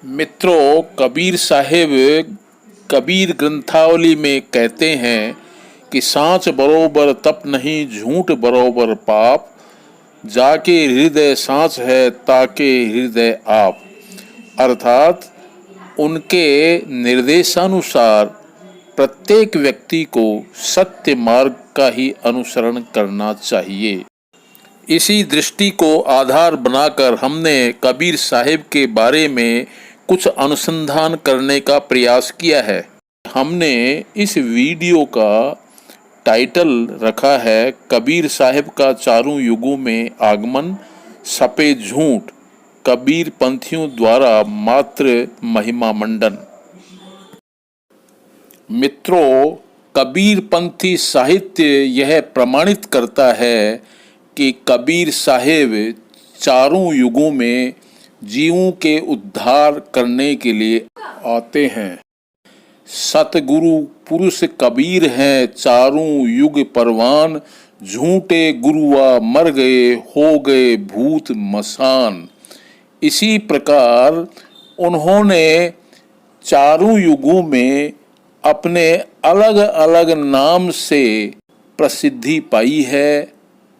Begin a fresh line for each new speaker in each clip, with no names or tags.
मित्रों, कबीर साहिब कबीर ग्रंथावली में कहते हैं कि सांच बरोबर तप नहीं, झूठ बरोबर पाप, जाके हृदय सांच है ताके हृदय आप। अर्थात उनके निर्देशानुसार प्रत्येक व्यक्ति को सत्य मार्ग का ही अनुसरण करना चाहिए। इसी दृष्टि को आधार बनाकर हमने कबीर साहिब के बारे में कुछ अनुसंधान करने का प्रयास किया है। हमने इस वीडियो का टाइटल रखा है कबीर साहिब का चारों युगों में आगमन, सपे झूठ, कबीर पंथियों द्वारा मात्र महिमा मंडन। मित्रों, कबीर पंथी साहित्य यह प्रमाणित करता है कि कबीर साहिब चारों युगों में जीवों के उद्धार करने के लिए आते हैं। सतगुरु पुरुष कबीर हैं चारों युग परवान, झूठे गुरुआ मर गए हो गए भूत मसान। इसी प्रकार उन्होंने चारों युगों में अपने अलग अलग नाम से प्रसिद्धि पाई है,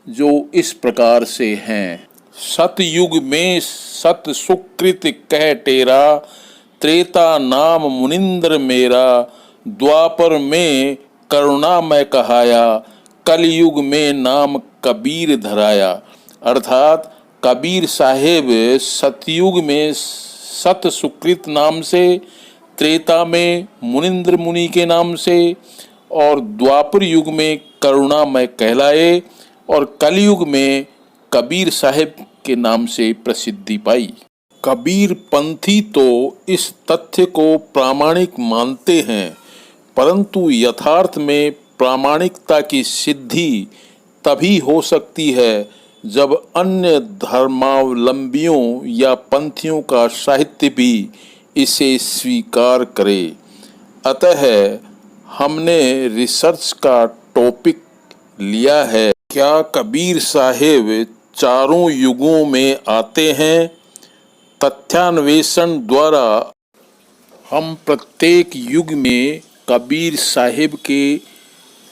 जो इस प्रकार से हैं। सतयुग में सत सुकृत कह टेरा, त्रेता नाम मुनिंद्र मेरा, द्वापर में करुणा मैं कहाया, कलयुग में नाम कबीर धराया। अर्थात कबीर साहिब सतयुग में सत सुकृत नाम से, त्रेता में मुनिंद्र मुनि के नाम से और द्वापर युग में करुणामय कहलाए और कलयुग में कबीर साहिब के नाम से प्रसिद्धि पाई। कबीर पंथी तो इस तथ्य को प्रामाणिक मानते हैं, परंतु यथार्थ में प्रामाणिकता की सिद्धि तभी हो सकती है जब अन्य धर्मावलंबियों या पंथियों का साहित्य भी इसे स्वीकार करे। अतः हमने रिसर्च का टॉपिक लिया है, क्या कबीर साहिब चारों युगों में आते हैं? तथ्यान्वेषण द्वारा हम प्रत्येक युग में कबीर साहिब के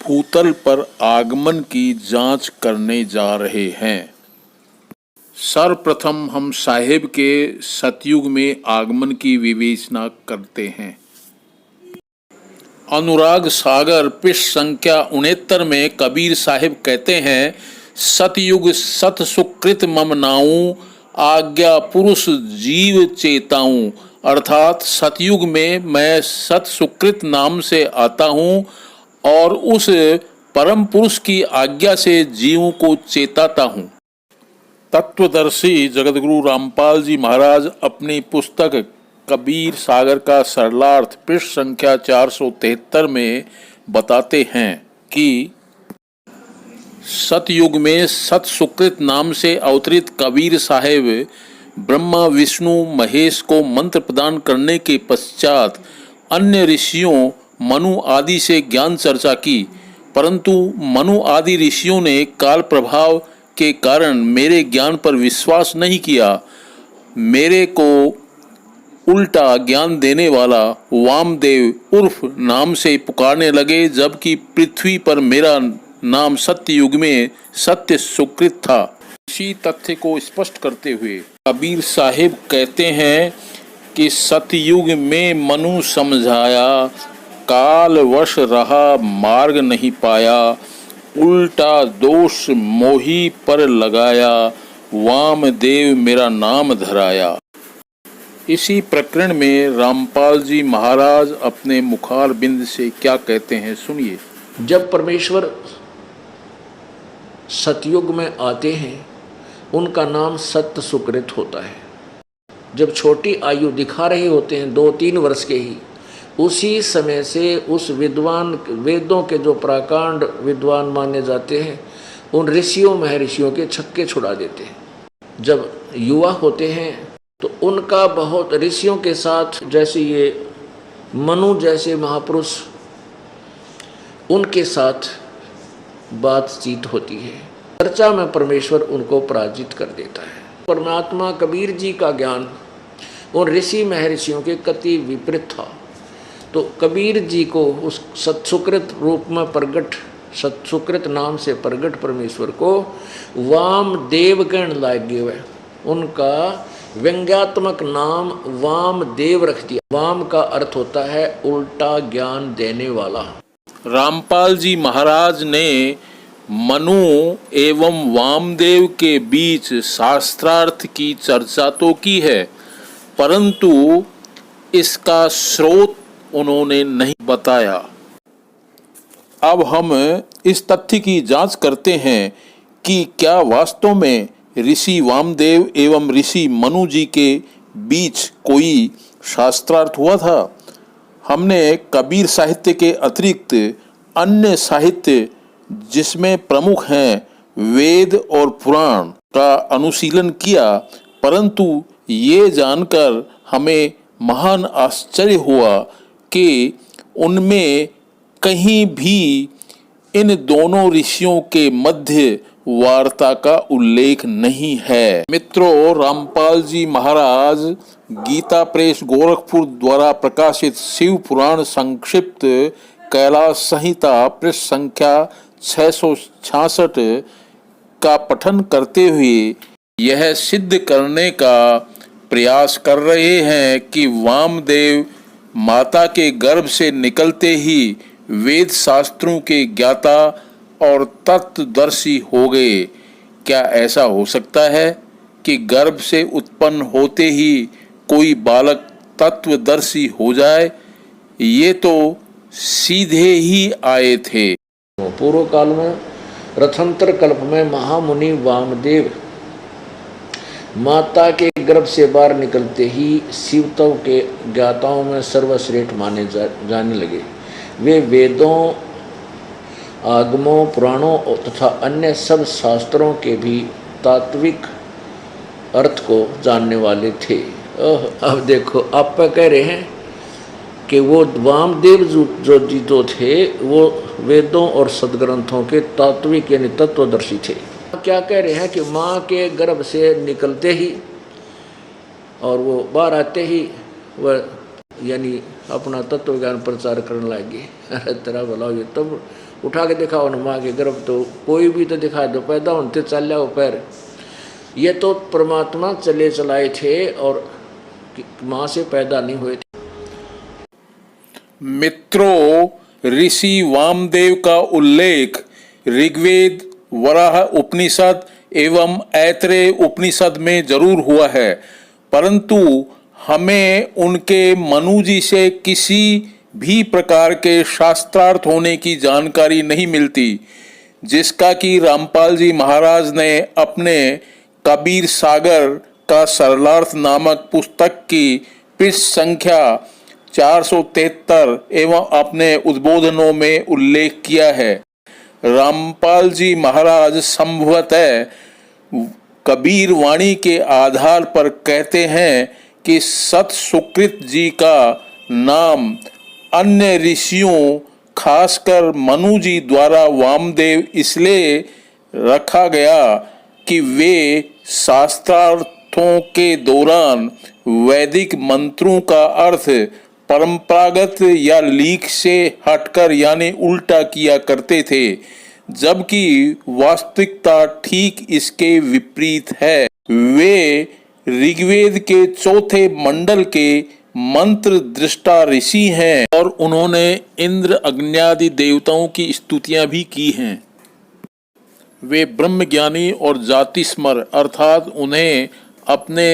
भूतल पर आगमन की जांच करने जा रहे हैं। सर्वप्रथम हम साहिब के सतयुग में आगमन की विवेचना करते हैं। अनुराग सागर पृष्ठ संख्या 69 में कबीर साहिब कहते हैं, सतयुग सत सुकृत मम नाऊं, आज्ञा पुरुष जीव चेताऊं। अर्थात सतयुग में मैं सत सुकृत नाम से आता हूँ और उस परम पुरुष की आज्ञा से जीवों को चेताता हूँ। तत्वदर्शी जगतगुरु रामपाल जी महाराज अपनी पुस्तक कबीर सागर का सरलार्थ पृष्ठ संख्या 473 में बताते हैं कि सतयुग में सत सुकृत नाम से अवतरित कबीर साहिब ब्रह्मा विष्णु महेश को मंत्र प्रदान करने के पश्चात अन्य ऋषियों मनु आदि से ज्ञान चर्चा की, परंतु मनु आदि ऋषियों ने काल प्रभाव के कारण मेरे ज्ञान पर विश्वास नहीं किया। मेरे को उल्टा ज्ञान देने वाला वामदेव उर्फ नाम से पुकारने लगे, जबकि पृथ्वी पर मेरा नाम सत्ययुग में सत्य सुकृत था। इसी तथ्य को स्पष्ट करते हुए कबीर साहिब कहते हैं कि सतयुग में मनु समझाया, काल वश रहा मार्ग नहीं पाया, उल्टा दोष मोही पर लगाया, वामदेव मेरा नाम धराया। इसी प्रकरण में रामपाल जी महाराज अपने मुखार बिंद से क्या कहते हैं, सुनिए।
जब परमेश्वर सतयुग में आते हैं, उनका नाम सत्य सुकृत होता है। जब छोटी आयु दिखा रहे होते हैं 2-3 वर्ष के ही, उसी समय से उस विद्वान वेदों के जो प्राकांड विद्वान माने जाते हैं, उन ऋषियों महर्षियों के छक्के छुड़ा देते हैं। जब युवा होते हैं तो उनका बहुत ऋषियों के साथ, जैसे ये मनु जैसे महापुरुष, उनके साथ बातचीत होती है। चर्चा में परमेश्वर उनको पराजित कर देता है। परमात्मा कबीर जी का ज्ञान और ऋषि महर्षियों के कति विपरीत था। तो कबीर जी को उस सत्सुकृत रूप में प्रगट, सत्सुकृत नाम से प्रगट परमेश्वर को वामदेव कहने लगे हुए। उनका व्यंग्यात्मक नाम वामदेव रख दिया। वाम का अर्थ होता है उल्टा ज्ञान देने वाला।
रामपाल जी महाराज ने मनु एवं वामदेव के बीच शास्त्रार्थ की चर्चा तो की है, परंतु इसका स्रोत उन्होंने नहीं बताया। अब हम इस तथ्य की जांच करते हैं कि क्या वास्तव में ऋषि वामदेव एवं ऋषि मनु जी के बीच कोई शास्त्रार्थ हुआ था। हमने कबीर साहित्य के अतिरिक्त अन्य साहित्य जिसमें प्रमुख हैं वेद और पुराण का अनुशीलन किया, परंतु ये जानकर हमें महान आश्चर्य हुआ कि उनमें कहीं भी इन दोनों ऋषियों के मध्य वार्ता का उल्लेख नहीं है। मित्रों, रामपाल जी महाराज गीता प्रेस गोरखपुर द्वारा प्रकाशित शिव पुराण संक्षिप्त कैलाश संहिता पृष्ठ संख्या 666 का पठन करते हुए यह सिद्ध करने का प्रयास कर रहे हैं कि वामदेव माता के गर्भ से निकलते ही वेद शास्त्रों के ज्ञाता और तत्वदर्शी हो गए। क्या ऐसा हो सकता है कि गर्भ से उत्पन्न होते ही कोई बालक तत्वदर्शी हो जाए? ये तो सीधे ही आए थे।
पूर्व काल में रथंतर कल्प में महामुनि वामदेव माता के गर्भ से बाहर निकलते ही शिवत्व के ज्ञाताओं में सर्वश्रेष्ठ माने जाने लगे। वे वेदों, आगमों, पुराणों तथा अन्य सब शास्त्रों के भी तात्विक अर्थ को जानने वाले थे। अब देखो, आप कह रहे हैं कि वो वामदेव जो जी तो थे वो वेदों और सदग्रंथों के तात्विक यानी तत्वदर्शी थे। क्या कह रहे हैं कि माँ के गर्भ से निकलते ही और वो बाहर आते ही वह यानी अपना तत्व ज्ञान प्रचार करने लगे। अरे तेरा भला हो, तब उठा के दिखाओ ना माँ के गर्भ, तो कोई भी तो दिखा दो, पैदा होते चल जाओ पैर। ये तो परमात्मा चले चलाए थे और माँ से पैदा नहीं हुए थे।
मित्रों, ऋषि वामदेव का उल्लेख ऋग्वेद, वराह उपनिषद एवं ऐतरेय उपनिषद में जरूर हुआ है, परंतु हमें उनके मनु जी से किसी भी प्रकार के शास्त्रार्थ होने की जानकारी नहीं मिलती, जिसका कि रामपाल जी महाराज ने अपने कबीर सागर का सरलार्थ नामक पुस्तक की पृष्ठ संख्या 473 एवं अपने उद्बोधनों में उल्लेख किया है। रामपाल जी महाराज संभवतः कबीर वाणी के आधार पर कहते हैं कि सत सुकृत जी का नाम अन्य ऋषियों खासकर मनु जी द्वारा वामदेव इसलिए रखा गया कि वे शास्त्रार्थों के दौरान वैदिक मंत्रों का अर्थ परंपरागत या लीक से हटकर यानी उल्टा किया करते थे, जबकि वास्तविकता ठीक इसके विपरीत है। वे ऋग्वेद के चौथे मंडल के मंत्र दृष्टा ऋषि हैं और उन्होंने इंद्र अग्न्यादि देवताओं की स्तुतियां भी की हैं। वे ब्रह्मज्ञानी और जातिस्मर अर्थात उन्हें अपने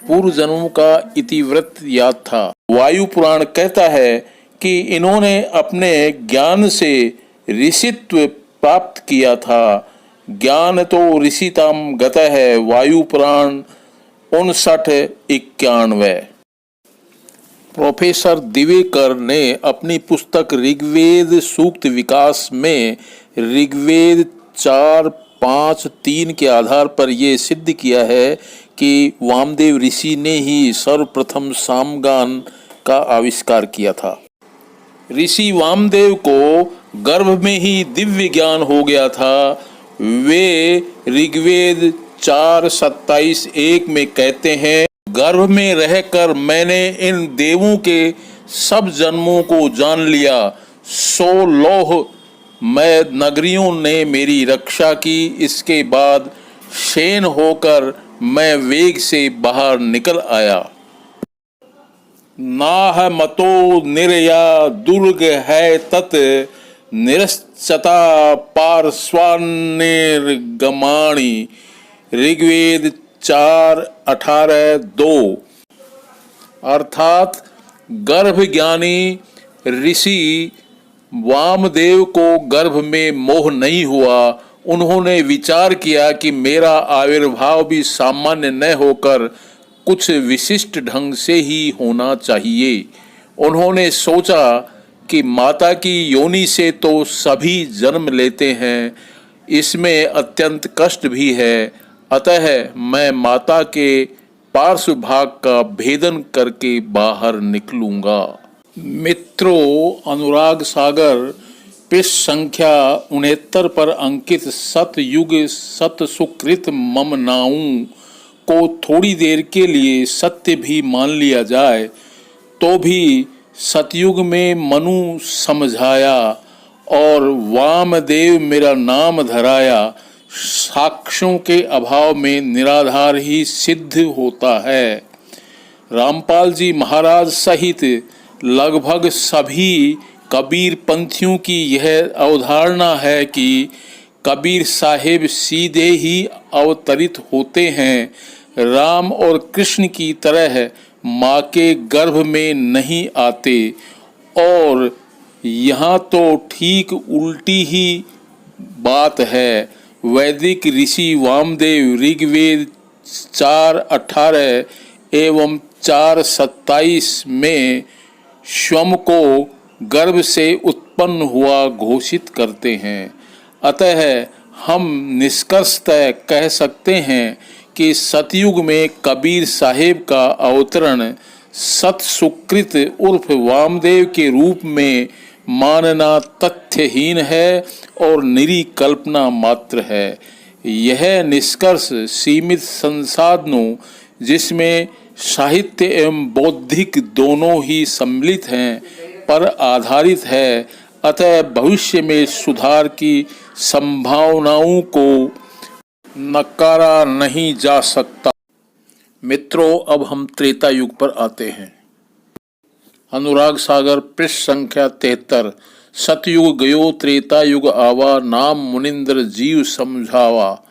पूर्व जन्मों का इतिवृत्त याद था। वायु पुराण कहता है कि इन्होंने अपने ज्ञान से ऋषित्व प्राप्त किया था। ज्ञान तो ऋषिताम गतः है। वायु पुराण 59-91। प्रोफेसर दिवेकर ने अपनी पुस्तक ऋग्वेद सूक्त विकास में ऋग्वेद 4-5-3 के आधार पर यह सिद्ध किया है कि वामदेव ऋषि ने ही सर्वप्रथम सामगान का आविष्कार किया था। ऋषि वामदेव को गर्भ में ही दिव्य ज्ञान हो गया था। वे ऋग्वेद 4:27-1 में कहते हैं, गर्भ में रहकर मैंने इन देवों के सब जन्मों को जान लिया, सो लौह मैं नगरियों ने मेरी रक्षा की। इसके बाद शयन होकर मैं वेग से बाहर निकल आया। नाह मतो निर्या दुर्ग है तत् निरश्चता पार्श्वानिर्गमाणि। ऋग्वेद 4:18-2। अर्थात गर्भ ज्ञानी ऋषि वामदेव को गर्भ में मोह नहीं हुआ। उन्होंने विचार किया कि मेरा आविर्भाव भी सामान्य न होकर कुछ विशिष्ट ढंग से ही होना चाहिए। उन्होंने सोचा कि माता की योनि से तो सभी जन्म लेते हैं, इसमें अत्यंत कष्ट भी है, अतः मैं माता के पार्श्व भाग का भेदन करके बाहर निकलूंगा। मित्रों, अनुराग सागर पृष्ठ संख्या 69 पर अंकित सतयुग सत सुकृत मम नाऊं को थोड़ी देर के लिए सत्य भी मान लिया जाए तो भी सतयुग में मनु समझाया और वामदेव मेरा नाम धराया साक्ष्यों के अभाव में निराधार ही सिद्ध होता है। रामपाल जी महाराज सहित लगभग सभी कबीर पंथियों की यह अवधारणा है कि कबीर साहिब सीधे ही अवतरित होते हैं, राम और कृष्ण की तरह माँ के गर्भ में नहीं आते। और यहाँ तो ठीक उल्टी ही बात है। वैदिक ऋषि वामदेव ऋग्वेद 4:18 एवं 4:27 में स्वयं को गर्भ से उत्पन्न हुआ घोषित करते हैं। अतः हम निष्कर्षतः कह सकते हैं कि सतयुग में कबीर साहिब का अवतरण सत सुकृत उर्फ वामदेव के रूप में मानना तथ्यहीन है और निरी कल्पना मात्र है। यह निष्कर्ष सीमित संसाधनों, जिसमें साहित्य एवं बौद्धिक दोनों ही सम्मिलित हैं, पर आधारित है। अतः भविष्य में सुधार की संभावनाओं को नकारा नहीं जा सकता। मित्रों, अब हम त्रेता युग पर आते हैं। अनुराग सागर पृष्ठ संख्या 73। सतयुग गयो त्रेता युग आवा, नाम मुनिंद्र जीव समझावा।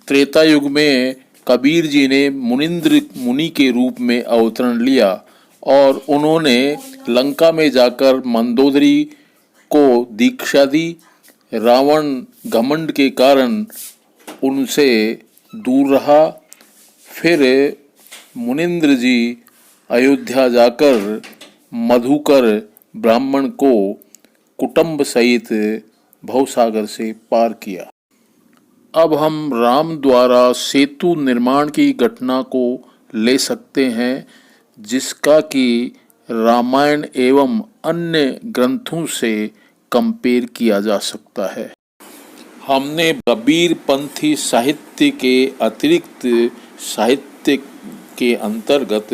त्रेता युग में कबीर जी ने मुनिंद्र मुनि के रूप में अवतरण लिया और उन्होंने लंका में जाकर मंदोदरी को दीक्षा दी। रावण घमंड के कारण उनसे दूर रहा। फिर मुनिंद्र जी अयोध्या जाकर मधुकर ब्राह्मण को कुटुंब सहित भवसागर से पार किया। अब हम राम द्वारा सेतु निर्माण की घटना को ले सकते हैं, जिसका कि रामायण एवं अन्य ग्रंथों से कंपेयर किया जा सकता है। हमने कबीर पंथी साहित्य के अतिरिक्त साहित्य के अंतर्गत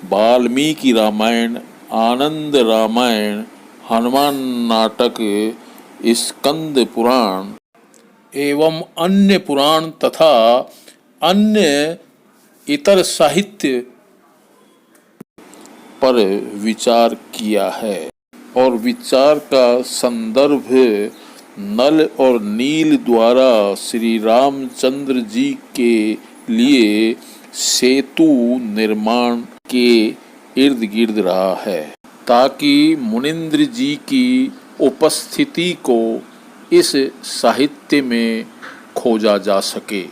वाल्मीकि रामायण, आनंद रामायण, हनुमान नाटक, स्कंद पुराण एवं अन्य पुराण तथा अन्य इतर साहित्य पर विचार किया है और विचार का संदर्भ नल और नील द्वारा श्री रामचंद्र जी के लिए सेतु निर्माण के इर्द गिर्द रहा है, ताकि मुनिंद्र जी की उपस्थिति को इस साहित्य में खोजा जा सके।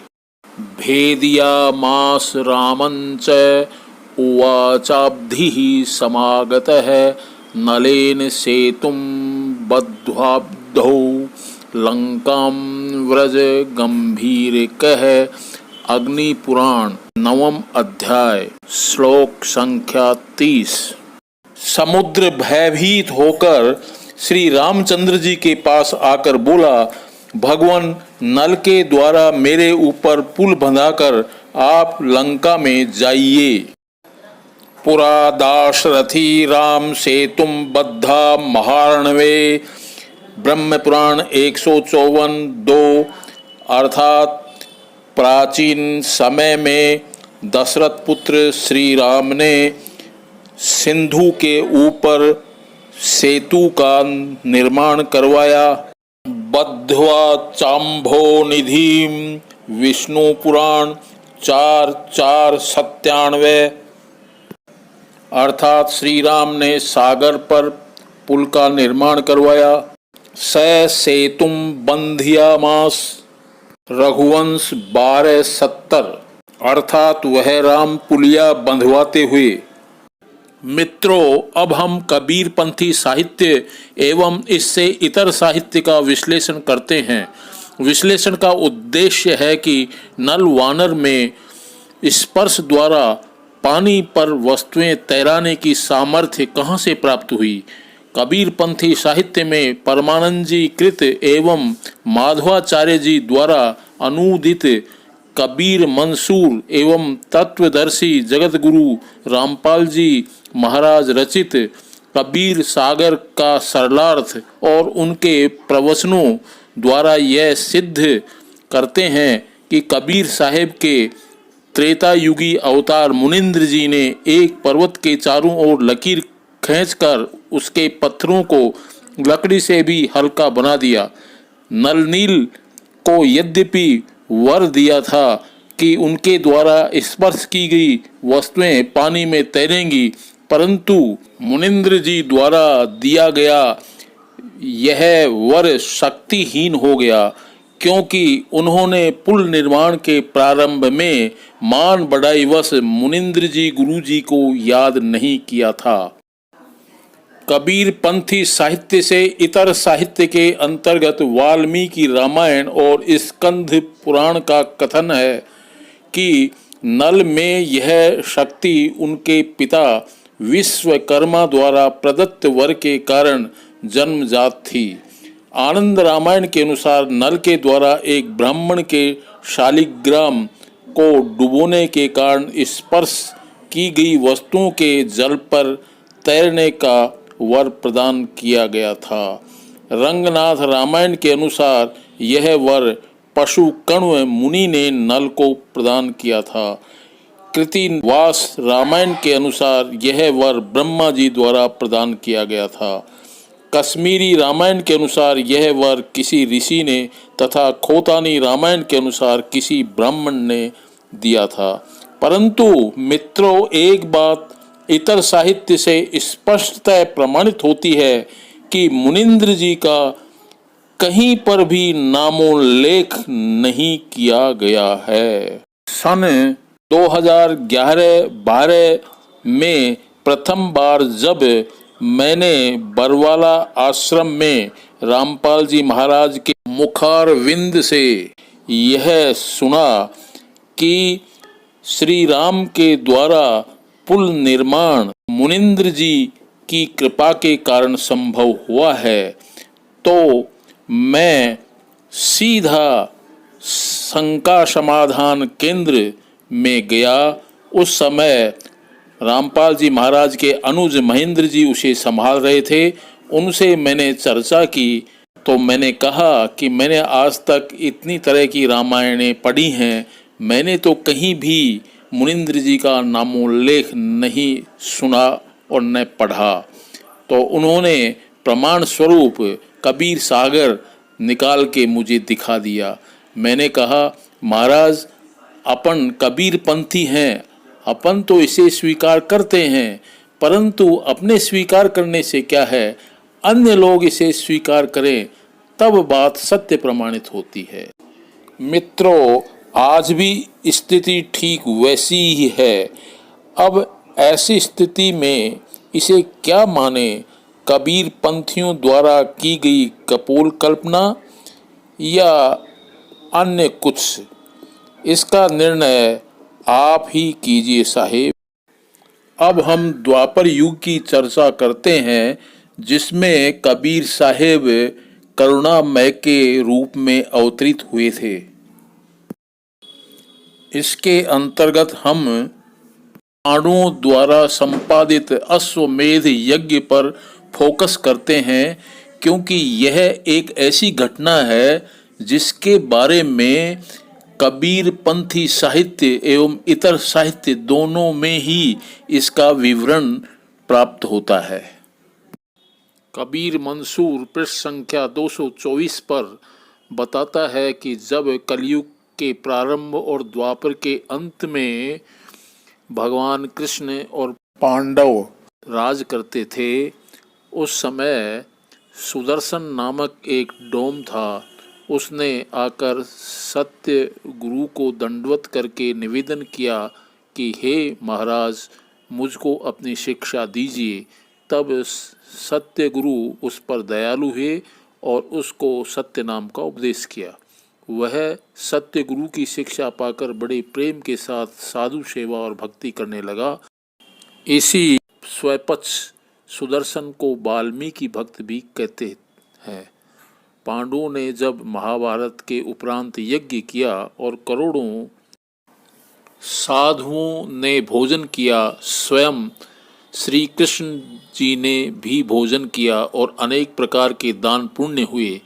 भेदिया मास रामंच उवाचाब्धिः समागतः नलेन सेतुं बद्ध्वाब्धौ लंकां व्रज गंभीरकः। अग्नि पुराण 9वां अध्याय श्लोक संख्या 30। समुद्र भयभीत होकर श्री रामचंद्र जी के पास आकर बोला, भगवान, नल के द्वारा मेरे ऊपर पुल बंधाकर आप लंका में जाइए। पुरा दाशरथी राम सेतुम बद्धा महारणवे, ब्रह्म पुराण 154:2। अर्थात प्राचीन समय में दशरथ पुत्र श्री राम ने सिंधु के ऊपर सेतु का निर्माण करवाया। बद्ध्वा चाम्भो निधिम, विष्णु पुराण 4:4-97। अर्थात श्री राम ने सागर पर पुल का निर्माण करवाया। स सेतुम बंधियामास, रघुवंश 12:70। अर्थात वह राम पुलिया बंधवाते हुए। मित्रों, अब हम कबीरपंथी साहित्य एवं इससे इतर साहित्य का विश्लेषण करते हैं। विश्लेषण का उद्देश्य है कि नल वानर में स्पर्श द्वारा पानी पर वस्तुएं तैराने की सामर्थ्य कहाँ से प्राप्त हुई। कबीरपंथी साहित्य में परमानंद कृत एवं माधवाचार्य जी द्वारा अनुदित कबीर मंसूर एवं तत्वदर्शी जगत गुरु रामपाल जी महाराज रचित कबीर सागर का सरलार्थ और उनके प्रवचनों द्वारा यह सिद्ध करते हैं कि कबीर साहेब के त्रेता युगी अवतार मुनिंद्र जी ने एक पर्वत के चारों ओर लकीर खींचकर उसके पत्थरों को लकड़ी से भी हल्का बना दिया। नलनील को यद्यपि वर दिया था कि उनके द्वारा स्पर्श की गई वस्तुएं पानी में तैरेंगी, परंतु मुनिंद्र जी द्वारा दिया गया यह वर शक्तिहीन हो गया, क्योंकि उन्होंने पुल निर्माण के प्रारंभ में मान बढ़ाई वश मुनिंद्र जी गुरु जी को याद नहीं किया था। कबीर पंथी साहित्य से इतर साहित्य के अंतर्गत वाल्मीकि रामायण और स्कंद पुराण का कथन है कि नल में यह शक्ति उनके पिता विश्वकर्मा द्वारा प्रदत्त वर के कारण जन्मजात थी। आनंद रामायण के अनुसार नल के द्वारा एक ब्राह्मण के शालिग्राम को डुबोने के कारण स्पर्श की गई वस्तुओं के जल पर तैरने का वर प्रदान किया गया था। रंगनाथ रामायण के अनुसार यह वर पशुकण्व मुनि ने नल को प्रदान किया था। कृतिवास रामायण के अनुसार यह वर ब्रह्मा जी द्वारा प्रदान किया गया था। कश्मीरी रामायण के अनुसार यह वर किसी ऋषि ने तथा खोतानी रामायण के अनुसार किसी ब्राह्मण ने दिया था। परंतु मित्रों, एक बात इतर साहित्य से स्पष्टतः प्रमाणित होती है कि मुनिंद्र जी का कहीं पर भी नामोल्लेख नहीं किया गया है। सन 2011-12 में प्रथम बार जब मैंने बरवाला आश्रम में रामपाल जी महाराज के मुखारविंद से यह सुना कि श्री राम के द्वारा पुल निर्माण मुनिंद्र जी की कृपा के कारण संभव हुआ है, तो मैं सीधा शंका समाधान केंद्र में गया। उस समय रामपाल जी महाराज के अनुज महेंद्र जी उसे संभाल रहे थे। उनसे मैंने चर्चा की तो मैंने कहा कि मैंने आज तक इतनी तरह की रामायणें पढ़ी हैं, मैंने तो कहीं भी मुनिंद्र जी का नामोल्लेख नहीं सुना और न पढ़ा। तो उन्होंने प्रमाण स्वरूप कबीर सागर निकाल के मुझे दिखा दिया। मैंने कहा, महाराज अपन कबीर पंथी हैं, अपन तो इसे स्वीकार करते हैं, परंतु अपने स्वीकार करने से क्या है, अन्य लोग इसे स्वीकार करें तब बात सत्य प्रमाणित होती है। मित्रों, आज भी स्थिति ठीक वैसी ही है। अब ऐसी स्थिति में इसे क्या माने, कबीर पंथियों द्वारा की गई कपोल कल्पना या अन्य कुछ, इसका निर्णय आप ही कीजिए साहेब। अब हम द्वापर युग की चर्चा करते हैं, जिसमें कबीर साहेब करुणामय के रूप में अवतरित हुए थे। इसके अंतर्गत हम पांडवों द्वारा संपादित अश्वमेध यज्ञ पर फोकस करते हैं, क्योंकि यह एक ऐसी घटना है जिसके बारे में कबीरपंथी साहित्य एवं इतर साहित्य दोनों में ही इसका विवरण प्राप्त होता है। कबीर मंसूर पृष्ठ संख्या 224 पर बताता है कि जब कलयुग के प्रारंभ और द्वापर के अंत में भगवान कृष्ण और पांडव राज करते थे, उस समय सुदर्शन नामक एक डोम था। उसने आकर सत्य गुरु को दंडवत करके निवेदन किया कि हे महाराज, मुझको अपनी शिक्षा दीजिए। तब सत्य गुरु उस पर दयालु हुए और उसको सत्य नाम का उपदेश किया। वह सत्य गुरु की शिक्षा पाकर बड़े प्रेम के साथ साधु सेवा और भक्ति करने लगा। इसी स्वपक्ष सुदर्शन को वाल्मीकि भक्त भी कहते हैं। पांडवों ने जब महाभारत के उपरांत यज्ञ किया और करोड़ों साधुओं ने भोजन किया, स्वयं श्री कृष्ण जी ने भी भोजन किया और अनेक प्रकार के दान पुण्य हुए,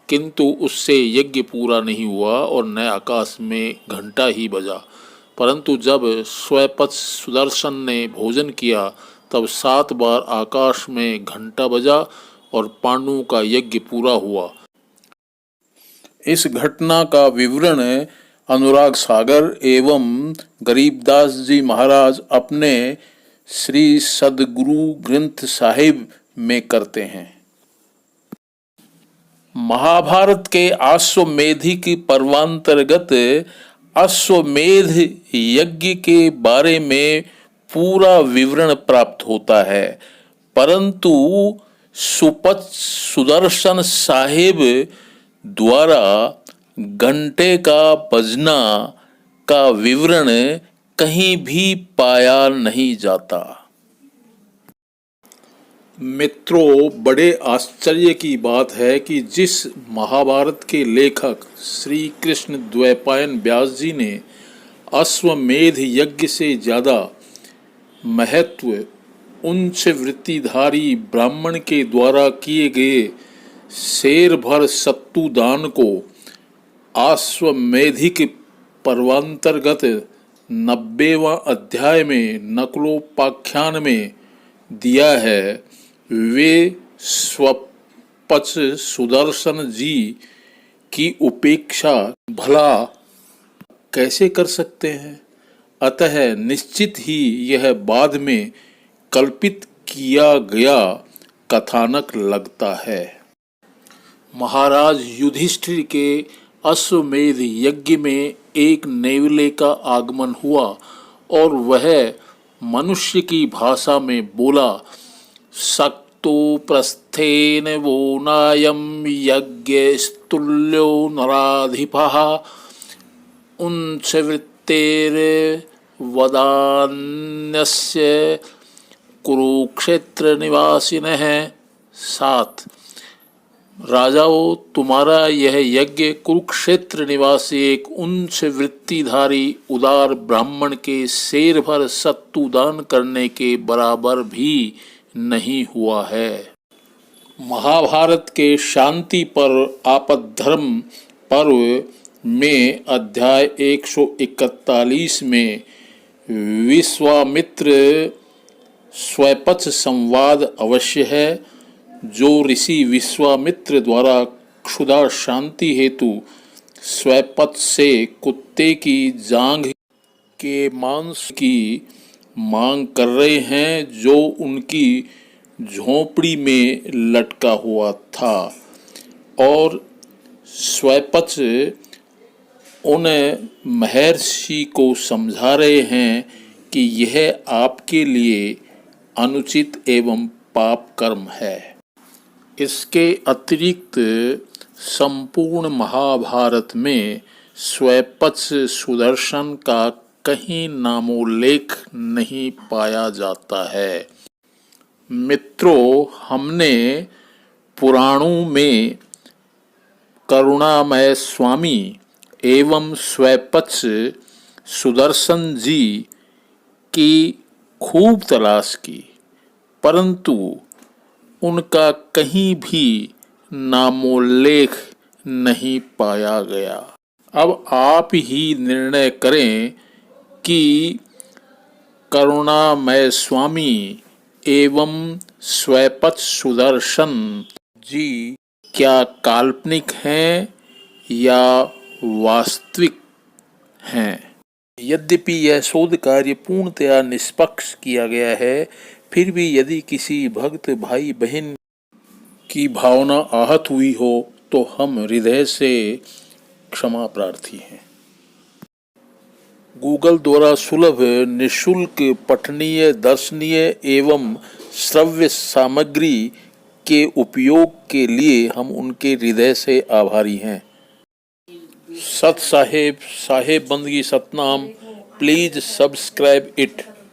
किंतु उससे यज्ञ पूरा नहीं हुआ और न आकाश में घंटा ही बजा। परंतु जब स्वपक्ष सुदर्शन ने भोजन किया, तब 7 बार आकाश में घंटा बजा और पांडवों का यज्ञ पूरा हुआ। इस घटना का विवरण अनुराग सागर एवं गरीबदास जी महाराज अपने श्री सदगुरु ग्रंथ साहिब में करते हैं। महाभारत के अश्वमेधिक पर्वांतर्गत अश्वमेध यज्ञ के बारे में पूरा विवरण प्राप्त होता है, परंतु सुदर्शन साहिब द्वारा घंटे का बजना का विवरण कहीं भी पाया नहीं जाता। मित्रों, बड़े आश्चर्य की बात है कि जिस महाभारत के लेखक श्री कृष्ण द्वैपायन व्यास जी ने अश्वमेध यज्ञ से ज़्यादा महत्व उच्च वृत्तिधारी ब्राह्मण के द्वारा किए गए शेर भर सत्तू दान को अश्वमेधिक पर्वांतर्गत 90वां अध्याय में नकलोपाख्यान में दिया है, वे स्वपक्ष सुदर्शन जी की उपेक्षा भला कैसे कर सकते हैं। अतः निश्चित ही यह बाद में कल्पित किया गया कथानक लगता है। महाराज युधिष्ठिर के अश्वमेध यज्ञ में एक नेवले का आगमन हुआ और वह मनुष्य की भाषा में बोला, सक्तो प्रस्थेन वो नायम यज्ञस्तुल्यो नराधिपः उंचवृत्तेर वदान्यस्य कुरुक्षेत्र निवासिनः। 7 राजाओं, तुम्हारा यह यज्ञ कुरुक्षेत्र निवासी एक उच्च वृत्तिधारी उदार ब्राह्मण के शेर भर सत्तू दान करने के बराबर भी नहीं हुआ है। महाभारत के शांति पर्व आपद्धर्म पर्व में अध्याय 141 में विश्वामित्र स्वपक्ष संवाद अवश्य है, जो ऋषि विश्वामित्र द्वारा क्षुधा शांति हेतु स्वपक्ष से कुत्ते की जांघ के मांस की मांग कर रहे हैं, जो उनकी झोंपड़ी में लटका हुआ था, और स्वपक्ष उन महर्षि को समझा रहे हैं कि यह आपके लिए अनुचित एवं पाप कर्म है। इसके अतिरिक्त संपूर्ण महाभारत में स्वपक्ष सुदर्शन का कहीं नामोल्लेख नहीं पाया जाता है। मित्रों, हमने पुराणों में करुणामय स्वामी एवं स्वपक्ष सुदर्शन जी की खूब तलाश की, परंतु उनका कहीं भी नामोल्लेख नहीं पाया गया। अब आप ही निर्णय करें कि करुणामय स्वामी एवं स्वैपच सुदर्शन जी क्या काल्पनिक हैं या वास्तविक हैं। यद्यपि यह शोध कार्य पूर्णतया निष्पक्ष किया गया है, फिर भी यदि किसी भक्त भाई बहन की भावना आहत हुई हो तो हम हृदय से क्षमा प्रार्थी हैं। गूगल द्वारा सुलभ निःशुल्क पठनीय दर्शनीय एवं श्रव्य सामग्री के उपयोग के लिए हम उनके हृदय से आभारी हैं। सत साहेब बंदगी सतनाम, प्लीज सब्सक्राइब इट।